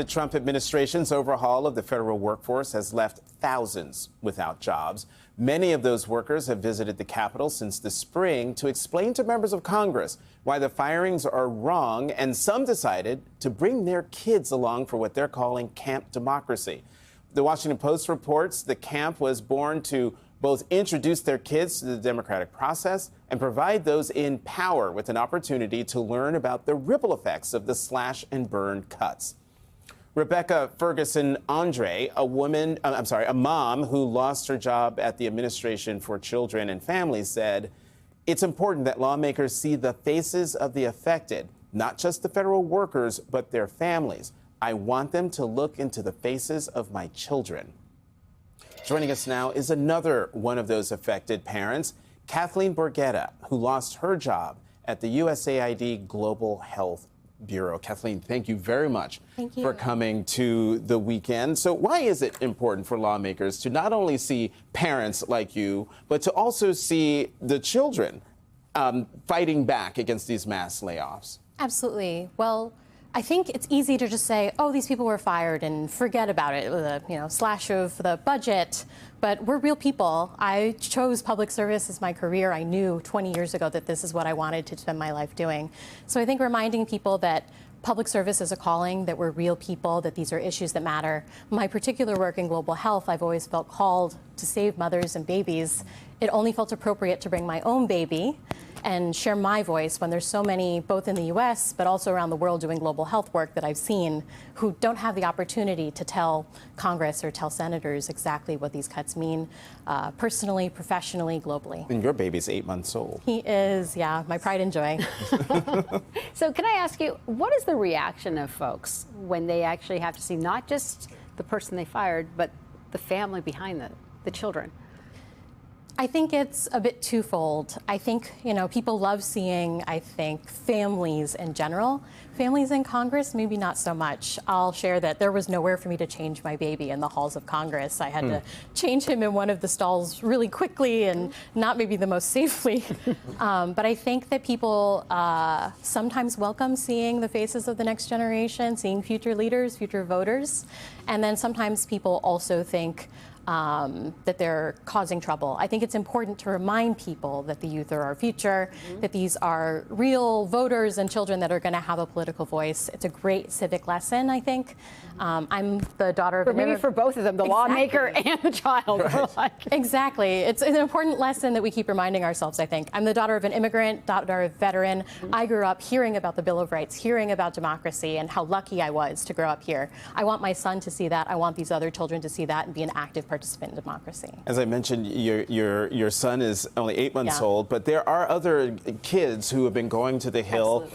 The Trump administration's overhaul of the federal workforce has left thousands without jobs. Many of those workers have visited the Capitol since the spring to explain to members of Congress why the firings are wrong, and some decided to bring their kids along for what they're calling Camp Democracy. The Washington Post reports the camp was born to both introduce their kids to the democratic process and provide those in power with an opportunity to learn about the ripple effects of the slash and burn cuts. Rebecca Ferguson Andre, a mom who lost her job at the Administration for Children and Families, said, "It's important that lawmakers see the faces of the affected, not just the federal workers, but their families. I want them to look into the faces of my children." Joining us now is another one of those affected parents, Kathleen Borgetta, who lost her job at the USAID Global Health Bureau. Kathleen, thank you very much for coming to the weekend. So why is it important for lawmakers to not only see parents like you, but to also see the children fighting back against these mass layoffs? Absolutely. Well, I think it's easy to just say, oh, these people were fired and forget about it with a slash of the budget. But we're real people. I chose public service as my career. I knew 20 years ago that this is what I wanted to spend my life doing. So I think reminding people that public service is a calling, that we're real people, that these are issues that matter. My particular work in global health, I've always felt called to save mothers and babies. It only felt appropriate to bring my own baby and share my voice when there's so many, both in the US, but also around the world doing global health work that I've seen, who don't have the opportunity to tell Congress or tell senators exactly what these cuts mean, personally, professionally, globally. And your baby's 8 months old. He is, yeah, my pride and joy. So can I ask you, what is the reaction of folks when they actually have to see not just the person they fired, but the family behind the children? I think it's a bit twofold. I think, people love seeing, families in general. Families in Congress, maybe not so much. I'll share that there was nowhere for me to change my baby in the halls of Congress. I had to change him in one of the stalls really quickly and not maybe the most safely. But I think that people sometimes welcome seeing the faces of the next generation, seeing future leaders, future voters. And then sometimes people also think that they're causing trouble. I think it's important to remind people that the youth are our future, that these are real voters and children that are going to have a political voice. It's a great civic lesson, I think. I'm the daughter of maybe for both of them, the lawmaker and the child. Right. Exactly. It's an important lesson that we keep reminding ourselves, I think. I'm the daughter of an immigrant, daughter of a veteran. I grew up hearing about the Bill of Rights, hearing about democracy, and how lucky I was to grow up here. I want my son to see that. I want these other children to see that and be an active participant in democracy. As I mentioned, your son is only 8 months old, but there are other kids who have been going to the Hill.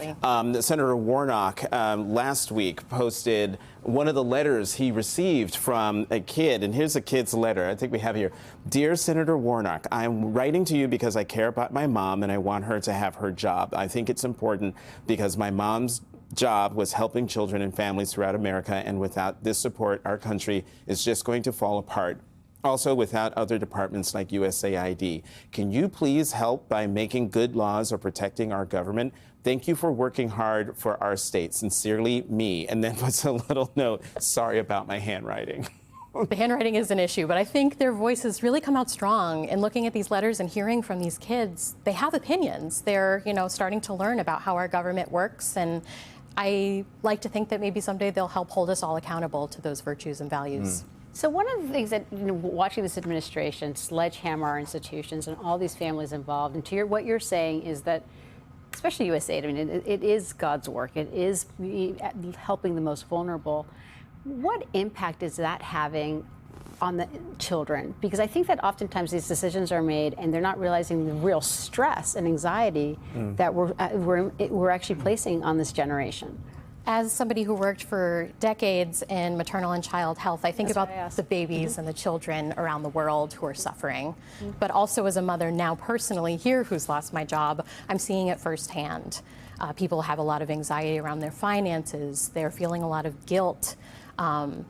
Senator Warnock last week posted one of the letters he received from a kid, and here's a kid's letter. I think we have here. "Dear Senator Warnock, I'm writing to you because I care about my mom and I want her to have her job. I think it's important because my mom's job was helping children and families throughout America, and without this support, our country is just going to fall apart. Also, without other departments like USAID. Can you please help by making good laws or protecting our government? Thank you for working hard for our state. Sincerely, me." And then puts a little note, "Sorry about my handwriting." The handwriting is an issue, but I think their voices really come out strong in looking at these letters and hearing from these kids. They have opinions. They're, starting to learn about how our government works, and I like to think that maybe someday they'll help hold us all accountable to those virtues and values. So one of the things that, watching this administration sledgehammer our institutions and all these families involved, and to what you're saying is that, especially USAID, I mean, it is God's work. It is helping the most vulnerable. What impact is that having on the children? Because I think that oftentimes these decisions are made and they're not realizing the real stress and anxiety that we're actually placing on this generation. As somebody who worked for decades in maternal and child health, I think about the babies and the children around the world who are suffering. But also as a mother now personally here who's lost my job, I'm seeing it firsthand. People have a lot of anxiety around their finances. They're feeling a lot of guilt.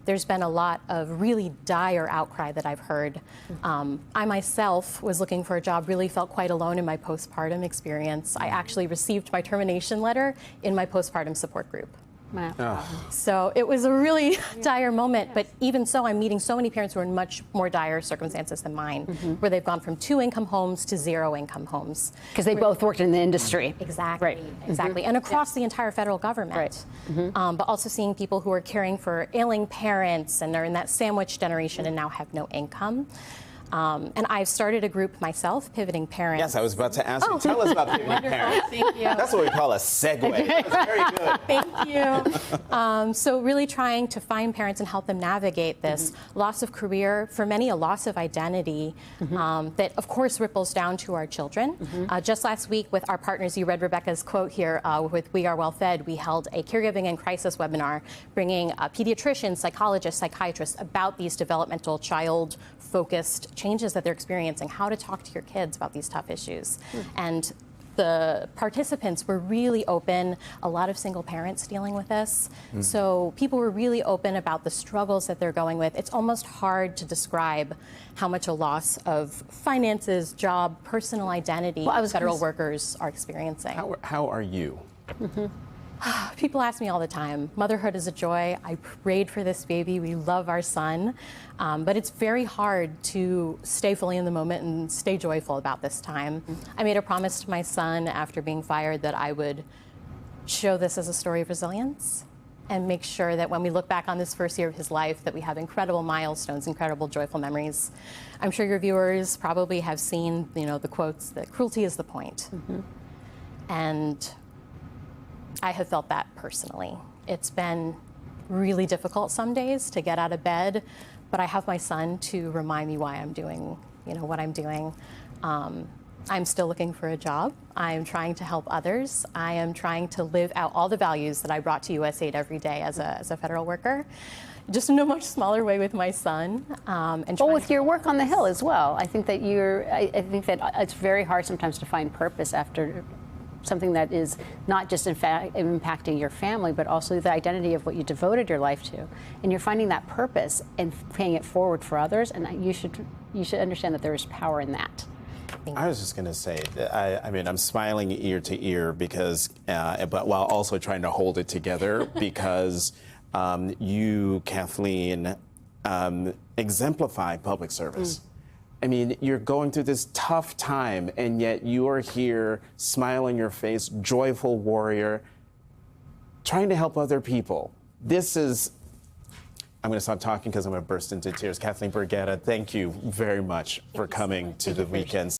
There's been a lot of really dire outcry that I've heard. I myself was looking for a job, really felt quite alone in my postpartum experience. I actually received my termination letter in my postpartum support group. Wow. So it was a really dire moment, but even so, I'm meeting so many parents who are in much more dire circumstances than mine, where they've gone from 2-income homes to 0-income homes. Because they both worked in the industry. Exactly, Right. exactly. And across the entire federal government. Right. But also seeing people who are caring for ailing parents and are in that sandwich generation and now have no income. And I've started a group myself, Pivoting Parents. Yes, I was about to ask you. Tell us about Pivoting Parents. Thank you. That's what we call a segue. That's very good. Thank you. So really trying to find parents and help them navigate this loss of career, for many a loss of identity, that of course ripples down to our children. Just last week with our partners, you read Rebecca's quote here with We Are Well Fed, we held a caregiving and crisis webinar bringing pediatricians, psychologists, psychiatrists about these developmental child-focused changes that they're experiencing, how to talk to your kids about these tough issues. And the participants were really open, a lot of single parents dealing with this. So people were really open about the struggles that they're going with. It's almost hard to describe how much a loss of finances, job, personal identity federal workers are experiencing. How are you? People ask me all the time. Motherhood is a joy. I prayed for this baby. We love our son. But it's very hard to stay fully in the moment and stay joyful about this time. I made a promise to my son after being fired that I would show this as a story of resilience and make sure that when we look back on this first year of his life that we have incredible milestones, incredible joyful memories. I'm sure your viewers probably have seen, the quotes that cruelty is the point. And I have felt that personally. It's been really difficult some days to get out of bed, but I have my son to remind me why I'm doing, what I'm doing. I'm still looking for a job. I'm trying to help others. I am trying to live out all the values that I brought to USAID every day as a federal worker, just in a much smaller way with my son. Well, with your work on the Hill as well. I think that I think that it's very hard sometimes to find purpose after something that is not just in fact impacting your family, but also the identity of what you devoted your life to. And you're finding that purpose and paying it forward for others, and you should understand that there is power in that. I was just going to say, I mean, I'm smiling ear to ear because, but while also trying to hold it together because you, Kathleen, exemplify public service. I mean, you're going through this tough time, and yet you are here, smile on your face, joyful warrior, trying to help other people. This is, I'm going to stop talking because I'm going to burst into tears. Kathleen Burgetta, thank you very much for coming to the weekend.